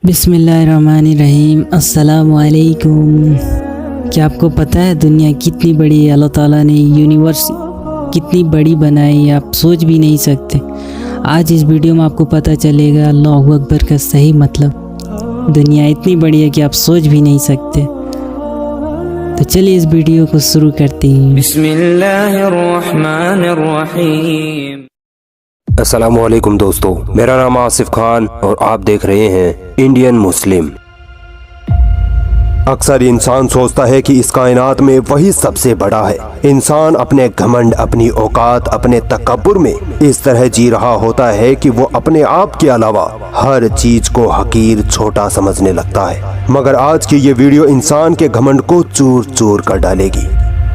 बिस्मिल्लाहिर्रहमानिर्रहीम। अस्सलामुअलैकुम। क्या आपको पता है दुनिया कितनी बड़ी है? अल्लाह ताला ने यूनिवर्स कितनी बड़ी बनाई आप सोच भी नहीं सकते। आज इस वीडियो में आपको पता चलेगा अल्लाहु अकबर का सही मतलब। दुनिया इतनी बड़ी है कि आप सोच भी नहीं सकते। तो चलिए इस वीडियो को शुरू करते हैं। बिस्मिल्लाहिर्रहमानिर्रहीम। अस्सलामुअलैकुम दोस्तों, मेरा नाम आसिफ खान और आप देख रहे हैं इंडियन मुस्लिम। अक्सर इंसान सोचता है कि इस कायनात में वही सबसे बड़ा है। इंसान अपने घमंड, अपनी औकात, अपने तकब्बुर में इस तरह जी रहा होता है कि वो अपने आप के अलावा हर चीज को हकीर, छोटा समझने लगता है। मगर आज की ये वीडियो इंसान के घमंड को चूर चूर कर डालेगी।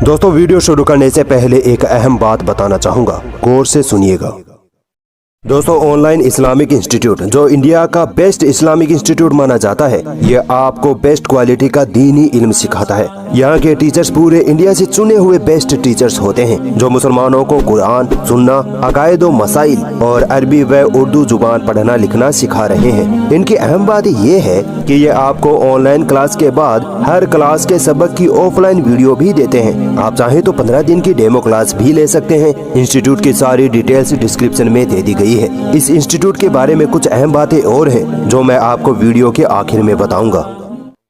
दोस्तों, वीडियो शुरू करने से पहले एक अहम बात बताना चाहूँगा, गौर से सुनिएगा। दोस्तों, ऑनलाइन इस्लामिक इंस्टीट्यूट जो इंडिया का बेस्ट इस्लामिक इंस्टीट्यूट माना जाता है, ये आपको बेस्ट क्वालिटी का दीनी इल्म सिखाता है। यहाँ के टीचर्स पूरे इंडिया से चुने हुए बेस्ट टीचर्स होते हैं जो मुसलमानों को कुरान, सुन्ना, अकायद व मसाइल और अरबी व उर्दू जुबान पढ़ना लिखना सिखा रहे हैं। इनकी अहम बात ये है कि ये आपको ऑनलाइन क्लास के बाद हर क्लास के सबक की ऑफलाइन वीडियो भी देते हैं। आप चाहें तो 15 दिन की डेमो क्लास भी ले सकते हैं। इंस्टीट्यूट की सारी डिटेल्स डिस्क्रिप्शन में दे दी गई है। इस इंस्टीट्यूट के बारे में कुछ अहम बातें और हैं जो मैं आपको वीडियो के आखिर में बताऊंगा।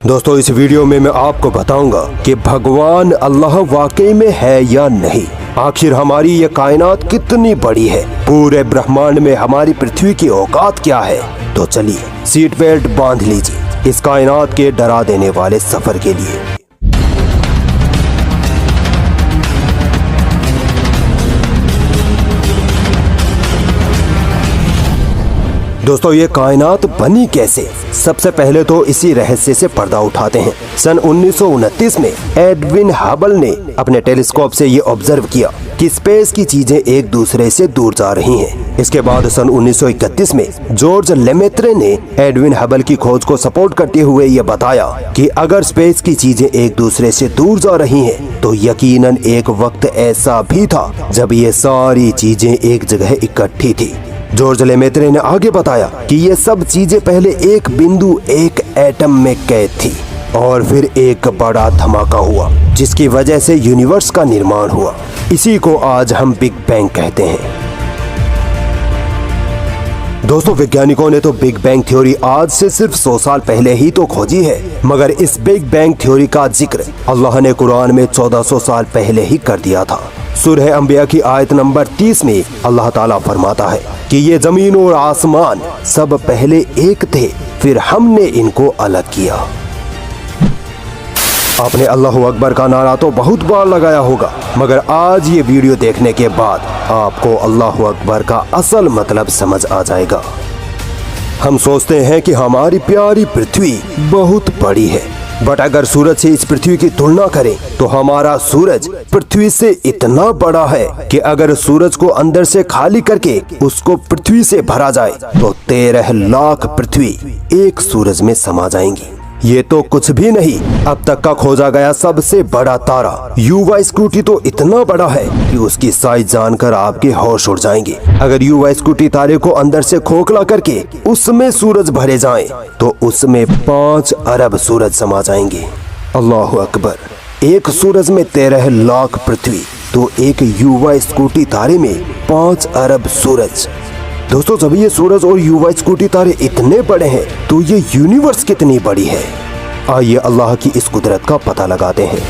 दोस्तों, इस वीडियो में मैं आपको बताऊंगा कि भगवान अल्लाह वाकई में है या नहीं। आखिर हमारी ये कायनात कितनी बड़ी है, पूरे ब्रह्मांड में हमारी पृथ्वी की औकात क्या है। तो चलिए सीट बेल्ट बांध लीजिए इस कायनात के डरा देने वाले सफर के लिए। दोस्तों, ये कायनात बनी कैसे? सबसे पहले तो इसी रहस्य से पर्दा उठाते हैं। सन 1929 में एडविन हबल ने अपने टेलीस्कोप से ये ऑब्जर्व किया कि स्पेस की चीजें एक दूसरे से दूर जा रही हैं। इसके बाद सन 1931 में जॉर्ज लेमेत्रे ने एडविन हबल की खोज को सपोर्ट करते हुए ये बताया कि अगर स्पेस की चीजें एक दूसरे से दूर जा रही हैं, तो यकीनन एक वक्त ऐसा भी था जब ये सारी चीजें एक जगह इकट्ठी थी। जॉर्ज लेमेत्रे ने आगे बताया कि ये सब चीजें पहले एक बिंदु, एक एटम में कैद थी और फिर एक बड़ा धमाका हुआ जिसकी वजह से यूनिवर्स का निर्माण हुआ। इसी को आज हम बिग बैंग कहते हैं। दोस्तों, वैज्ञानिकों ने तो बिग बैंग थ्योरी आज से सिर्फ 100 साल पहले ही तो खोजी है, मगर इस बिग बैंग थ्योरी का जिक्र अल्लाह ने कुरान में 1400 साल पहले ही कर दिया था। सूरह अंबिया की आयत नंबर 30 में अल्लाह ताला फरमाता है कि ये जमीन और आसमान सब पहले एक थे, फिर हमने इनको अलग किया। आपने अल्लाहु अकबर का नारा तो बहुत बार लगाया होगा, मगर आज ये वीडियो देखने के बाद आपको अल्लाहु अकबर का असल मतलब समझ आ जाएगा। हम सोचते हैं कि हमारी प्यारी पृथ्वी बहुत बड़ी है, बट अगर सूरज से इस पृथ्वी की तुलना करें तो हमारा सूरज पृथ्वी से इतना बड़ा है कि अगर सूरज को अंदर से खाली करके उसको पृथ्वी से भरा जाए तो 13 लाख पृथ्वी एक सूरज में समा जाएंगी। ये तो कुछ भी नहीं, अब तक का खोजा गया सबसे बड़ा तारा युवा स्कूटी तो इतना बड़ा है कि उसकी साइज जानकर आपके होश उड़ जाएंगे। अगर युवा स्कूटी तारे को अंदर से खोखला करके उसमें सूरज भरे जाएं, तो उसमें 5 अरब सूरज समा जाएंगे। अल्लाहु अकबर। एक सूरज में 13 लाख पृथ्वी, तो एक युवा स्कूटी तारे में 5 अरब सूरज। दोस्तों, जब ये सूरज और युवा स्कूटी तारे इतने बड़े हैं तो ये यूनिवर्स कितनी बड़ी है। आइए अल्लाह की इस कुदरत का पता लगाते हैं।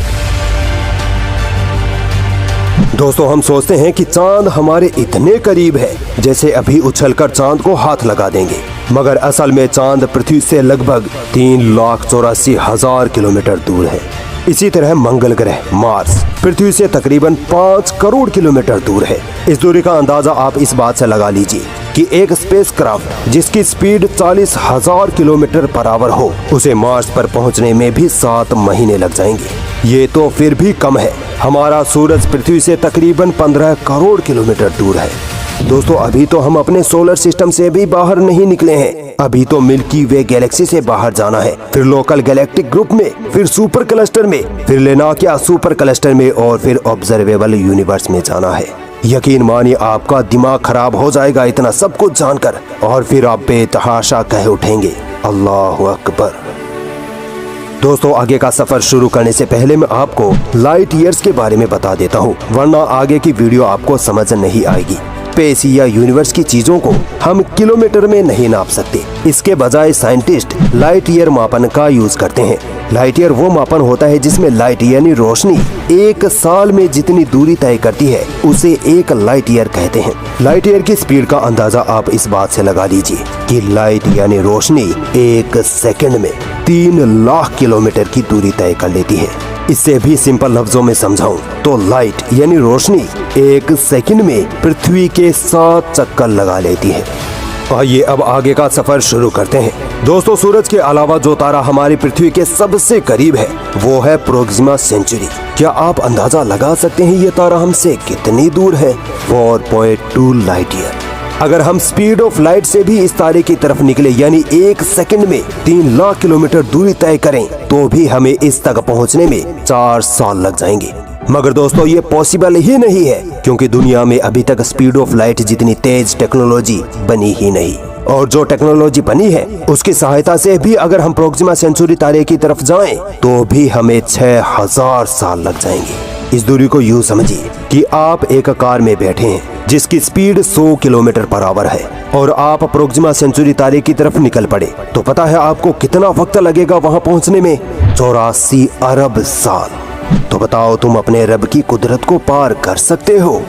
दोस्तों, हम सोचते हैं कि चांद हमारे इतने करीब है जैसे अभी उछलकर चांद को हाथ लगा देंगे, मगर असल में चांद पृथ्वी से लगभग 3,84,000 किलोमीटर दूर है। इसी तरह मंगल ग्रह मार्स पृथ्वी से तकरीबन 5 करोड़ किलोमीटर दूर है। इस दूरी का अंदाजा आप इस बात से लगा लीजिए कि एक स्पेसक्राफ्ट जिसकी स्पीड 40,000 किलोमीटर पर आवर हो, उसे मार्स पर पहुंचने में भी 7 महीने लग जाएंगे। ये तो फिर भी कम है। हमारा सूरज पृथ्वी से तकरीबन 15 करोड़ किलोमीटर दूर है। दोस्तों, अभी तो हम अपने सोलर सिस्टम से भी बाहर नहीं निकले हैं। अभी तो मिल्की वे गैलेक्सी से बाहर जाना है, फिर लोकल गैलेक्टिक ग्रुप में, फिर सुपर क्लस्टर में, फिर लेनाकिया सुपर क्लस्टर में और फिर ऑब्जर्वेबल यूनिवर्स में जाना है। यकीन मानिए आपका दिमाग खराब हो जाएगा इतना सब कुछ जानकर, और फिर आप बेतहाशा कह उठेंगे अल्लाह अकबर। दोस्तों आगे का सफर शुरू करने से पहले मैं आपको लाइट ईयर्स के बारे में बता देता हूँ, वरना आगे की वीडियो आपको समझ नहीं आएगी। स्पेस या यूनिवर्स की चीजों को हम किलोमीटर में नहीं नाप सकते, इसके बजाय साइंटिस्ट लाइट ईयर मापन का यूज करते हैं। लाइट ईयर वो मापन होता है जिसमें लाइट यानी रोशनी एक साल में जितनी दूरी तय करती है उसे एक लाइट ईयर कहते हैं। लाइट ईयर की स्पीड का अंदाजा आप इस बात से लगा लीजिए कि लाइट यानी रोशनी एक सेकंड में 3 लाख किलोमीटर की दूरी तय कर लेती है। इससे भी सिंपल लफ्जों में समझाऊं तो लाइट यानी रोशनी एक सेकंड में पृथ्वी के 7 चक्कर लगा लेती है। आइए अब आगे का सफर शुरू करते हैं। दोस्तों सूरज के अलावा जो तारा हमारी पृथ्वी के सबसे करीब है वो है प्रोक्सिमा सेंचुरी। क्या आप अंदाजा लगा सकते हैं ये तारा हमसे कितनी दूर है? 4.2 लाइट ईयर। अगर हम स्पीड ऑफ लाइट से भी इस तारे की तरफ निकले यानी एक सेकंड में 3 लाख किलोमीटर दूरी तय करें तो भी हमें इस तक पहुंचने में 4 साल लग जाएंगे। मगर दोस्तों ये पॉसिबल ही नहीं है क्योंकि दुनिया में अभी तक स्पीड ऑफ लाइट जितनी तेज टेक्नोलॉजी बनी ही नहीं, और जो टेक्नोलॉजी बनी है उसकी सहायता से भी अगर हम प्रोक्सिमा सेंचुरी तारे की तरफ जाएं तो भी हमें 6000 साल लग जाएंगे। इस दूरी को यूँ समझिए कि आप एक कार में बैठे हैं जिसकी स्पीड 100 किलोमीटर पर आवर है और आप प्रोक्सिमा सेंचुरी तारे की तरफ निकल पड़े तो पता है आपको कितना वक्त लगेगा वहां पहुंचने में? 84 अरब साल। तो बताओ तुम अपने रब की कुदरत को पार कर सकते हो?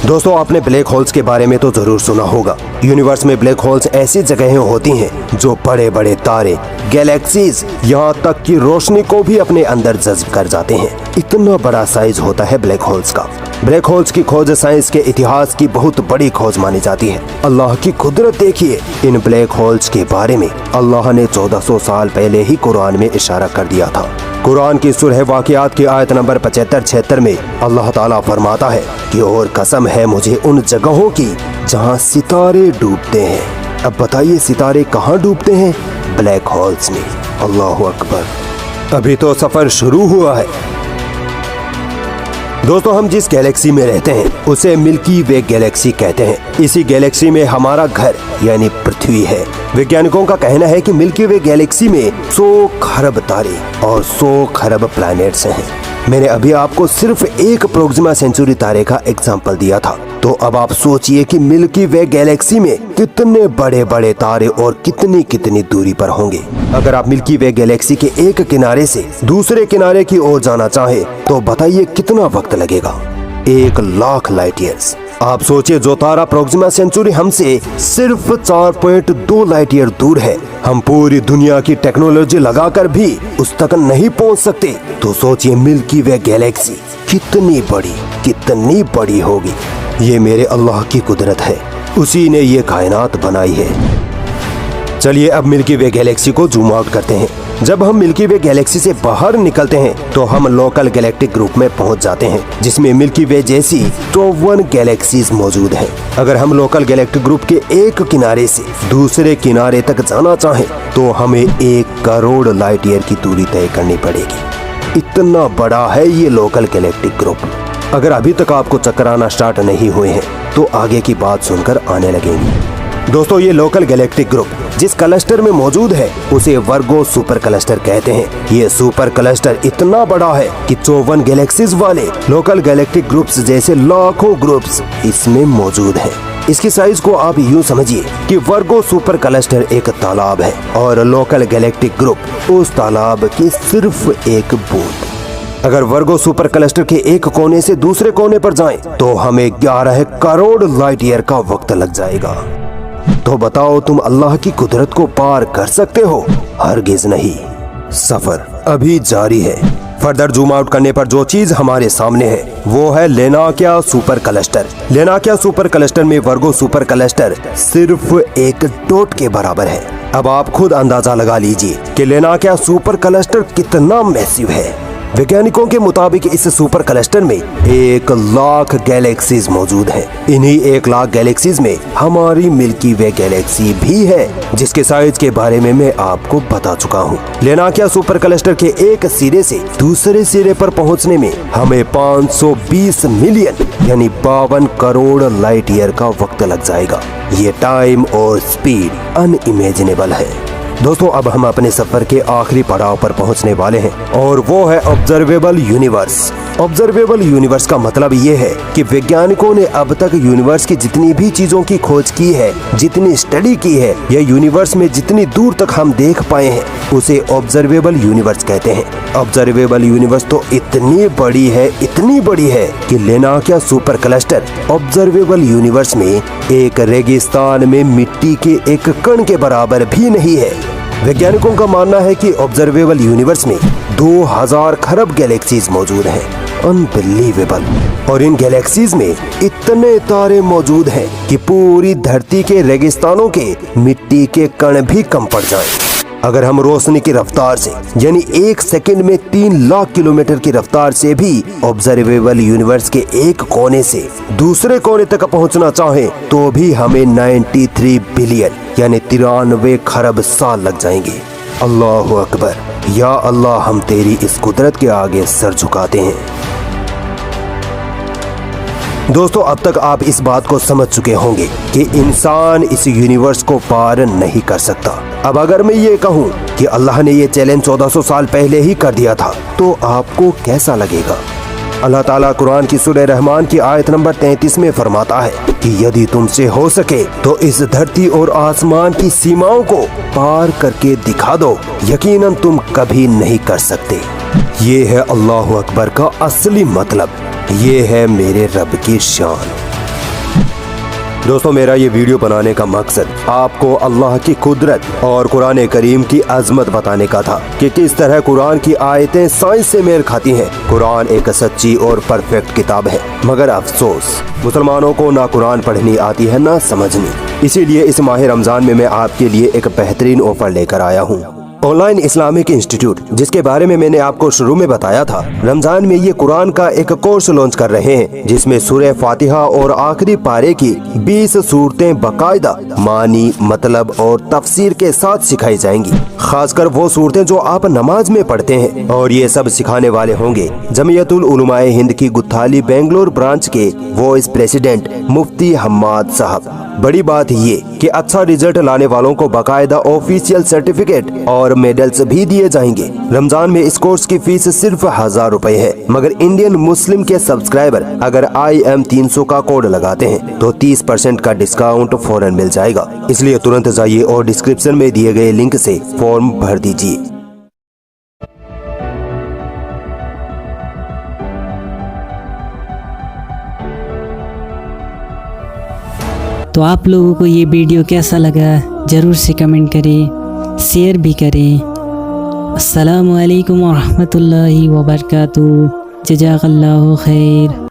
दोस्तों आपने ब्लैक होल्स के बारे में तो जरूर सुना होगा। यूनिवर्स में ब्लैक होल्स ऐसी जगहें होती हैं जो बड़े बड़े तारे, गैलेक्सीज, यहाँ तक कि रोशनी को भी अपने अंदर जज्ब कर जाते हैं। इतना बड़ा साइज होता है ब्लैक होल्स का। ब्लैक होल्स की खोज साइंस के इतिहास की बहुत बड़ी खोज मानी जाती है। अल्लाह की कुदरत देखिए, इन ब्लैक होल्स के बारे में अल्लाह ने 1400 साल पहले ही कुरान में इशारा कर दिया था। कुरान की सूरह वाक़ियात की आयत नंबर 75-76 में अल्लाह ताला फरमाता है कि और कसम है मुझे उन जगहों की जहां सितारे डूबते हैं। अब बताइए सितारे कहां डूबते हैं? ब्लैक होल्स में। अल्लाह अकबर। अभी तो सफर शुरू हुआ है। दोस्तों हम जिस गैलेक्सी में रहते हैं उसे मिल्की वे गैलेक्सी कहते हैं। इसी गैलेक्सी में हमारा घर यानी पृथ्वी है। वैज्ञानिकों का कहना है कि मिल्की वे गैलेक्सी में 100 खरब तारे और 100 खरब प्लैनेट्स हैं। मैंने अभी आपको सिर्फ एक प्रोक्सिमा सेंचुरी तारे का एग्जाम्पल दिया था, तो अब आप सोचिए कि मिल्की वे गैलेक्सी में कितने बड़े बड़े तारे और कितनी कितनी दूरी पर होंगे। अगर आप मिल्की वे गैलेक्सी के एक किनारे से दूसरे किनारे की ओर जाना चाहे तो बताइए कितना वक्त लगेगा? 1 लाख लाइट ईयर्स। आप सोचिए जो तारा प्रोक्सिमा सेंचुरी हमसे सिर्फ 4.2 लाइट ईयर दूर है, हम पूरी दुनिया की टेक्नोलॉजी लगाकर भी उस तक नहीं पहुंच सकते, तो सोचिए मिल्की वे गैलेक्सी कितनी बड़ी होगी। ये मेरे अल्लाह की कुदरत है, उसी ने ये कायनात बनाई है। चलिए अब मिल्की वे गैलेक्सी को जूम आउट करते हैं। जब हम मिल्की वे गैलेक्सी से बाहर निकलते हैं तो हम लोकल गैलेक्टिक ग्रुप में पहुंच जाते हैं जिसमें मिल्की वे जैसी 54 गैलेक्सीज मौजूद हैं। अगर हम लोकल गैलेक्टिक ग्रुप के एक किनारे से दूसरे किनारे तक जाना चाहें तो हमें 1 करोड़ लाइट ईयर की दूरी तय करनी पड़ेगी। इतना बड़ा है ये लोकल गैलेक्टिक ग्रुप। अगर अभी तक आपको चक्कर आना स्टार्ट नहीं हुए हैं तो आगे की बात सुनकर आने लगेंगे। दोस्तों ये लोकल गैलेक्टिक ग्रुप जिस क्लस्टर में मौजूद है उसे वर्गो सुपर क्लस्टर कहते हैं। ये सुपर क्लस्टर इतना बड़ा है कि 54 गैलेक्सीज वाले लोकल गैलेक्टिक ग्रुप्स जैसे लाखों ग्रुप्स इसमें मौजूद हैं। इसकी साइज को आप यूं समझिए कि वर्गो सुपर क्लस्टर एक तालाब है और लोकल गैलेक्टिक ग्रुप उस तालाब की सिर्फ एक बूंद। अगर वर्गो सुपर क्लस्टर के एक कोने से दूसरे कोने पर जाएं तो हमें 11 करोड़ लाइट ईयर का वक्त लग जाएगा। तो बताओ तुम अल्लाह की कुदरत को पार कर सकते हो? हरगिज नहीं। सफर अभी जारी है। फर्दर जूम आउट करने पर जो चीज हमारे सामने है वो है लेनाकिया सुपर क्लस्टर। लेनाकिया सुपर क्लस्टर में वर्गो सुपर क्लस्टर सिर्फ एक डॉट के बराबर है। अब आप खुद अंदाजा लगा लीजिए कि लेनाकिया सुपर क्लस्टर कितना मैसिव है। वैज्ञानिकों के मुताबिक इस सुपर क्लस्टर में 1,00,000 गैलेक्सीज मौजूद हैं। इन्हीं 1,00,000 गैलेक्सीज में हमारी मिल्की वे गैलेक्सी भी है, जिसके साइज के बारे में मैं आपको बता चुका हूँ। लेनाकिया सुपर क्लस्टर के एक सिरे से दूसरे सिरे पर पहुँचने में हमें 520 मिलियन यानी 52 करोड़ लाइट ईयर का वक्त लग जाएगा। ये टाइम और स्पीड अनइमेजिनेबल है। दोस्तों, अब हम अपने सफर के आखिरी पड़ाव पर पहुंचने वाले हैं और वो है ऑब्जर्वेबल यूनिवर्स। ऑब्जर्वेबल यूनिवर्स का मतलब ये है कि वैज्ञानिकों ने अब तक यूनिवर्स की जितनी भी चीजों की खोज की है, जितनी स्टडी की है, या यूनिवर्स में जितनी दूर तक हम देख पाए हैं, उसे ऑब्जर्वेबल यूनिवर्स कहते हैं। ऑब्जर्वेबल यूनिवर्स तो इतनी बड़ी है कि लेनाकिया सुपर क्लस्टर ऑब्जर्वेबल यूनिवर्स में एक रेगिस्तान में मिट्टी के एक कण के बराबर भी नहीं है। वैज्ञानिकों का मानना है कि ऑब्जर्वेबल यूनिवर्स में 2000 खरब गैलेक्सीज मौजूद हैं। अनबिलीवेबल। और इन गैलेक्सीज में इतने तारे मौजूद हैं कि पूरी धरती के रेगिस्तानों के मिट्टी के कण भी कम पड़ जाएं। अगर हम रोशनी की रफ्तार से यानी 1 सेकंड में 3 लाख किलोमीटर की रफ्तार से भी ऑब्जर्वेबल यूनिवर्स के एक कोने से दूसरे कोने तक पहुंचना चाहें, तो भी हमें 93 बिलियन यानी 93 खरब साल लग जाएंगे। अल्लाह अकबर। या अल्लाह, हम तेरी इस कुदरत के आगे सर झुकाते हैं। दोस्तों, अब तक आप इस बात को समझ चुके होंगे कि इंसान इस यूनिवर्स को पार नहीं कर सकता। अब अगर मैं ये कहूँ कि अल्लाह ने ये चैलेंज 1400 साल पहले ही कर दिया था, तो आपको कैसा लगेगा? अल्लाह ताला कुरान की सूरह रहमान की आयत नंबर 33 में फरमाता है कि यदि तुमसे हो सके तो इस धरती और आसमान की सीमाओं को पार करके दिखा दो, यकीनन तुम कभी नहीं कर सकते। ये है अल्लाह अकबर का असली मतलब। ये है मेरे रब की शान। दोस्तों, मेरा ये वीडियो बनाने का मकसद आपको अल्लाह की कुदरत और कुरान करीम की अजमत बताने का था कि किस तरह कुरान की आयतें साइंस से मेल खाती हैं। कुरान एक सच्ची और परफेक्ट किताब है, मगर अफसोस मुसलमानों को ना कुरान पढ़नी आती है ना समझनी। इसीलिए इस माह रमजान में मैं आपके लिए एक बेहतरीन ऑफर लेकर आया हूँ। ऑनलाइन इस्लामिक इंस्टीट्यूट, जिसके बारे में मैंने आपको शुरू में बताया था, रमजान में ये कुरान का एक कोर्स लॉन्च कर रहे हैं, जिसमें सूरह फातिहा और आखिरी पारे की 20 सूरतें बकायदा मानी, मतलब और तफसीर के साथ सिखाई जाएंगी। खासकर वो सूरतें जो आप नमाज में पढ़ते हैं। और ये सब सिखाने वाले होंगे जमीयतुल उलमाए हिंद की गुत्थाली बेंगलोर ब्रांच के वाइस प्रेसिडेंट मुफ्ती हम्माद साहब। बड़ी बात ये कि अच्छा रिजल्ट लाने वालों को बकायदा ऑफिशियल सर्टिफिकेट और मेडल्स भी दिए जाएंगे। रमजान में इस कोर्स की फीस सिर्फ 1000 रुपए है, मगर इंडियन मुस्लिम के सब्सक्राइबर अगर IM 300 का कोड लगाते हैं तो 30% का डिस्काउंट फौरन मिल जाएगा। इसलिए तुरंत जाइए और डिस्क्रिप्शन में दिए गए लिंक से फॉर्म भर दीजिए। तो आप लोगों को ये वीडियो कैसा लगा ज़रूर से कमेंट करें, शेयर भी करें। अस्सलामु अलैकुम वरहमतुल्लाहि वबरकातुहू। जज़ाकल्लाहु खैर।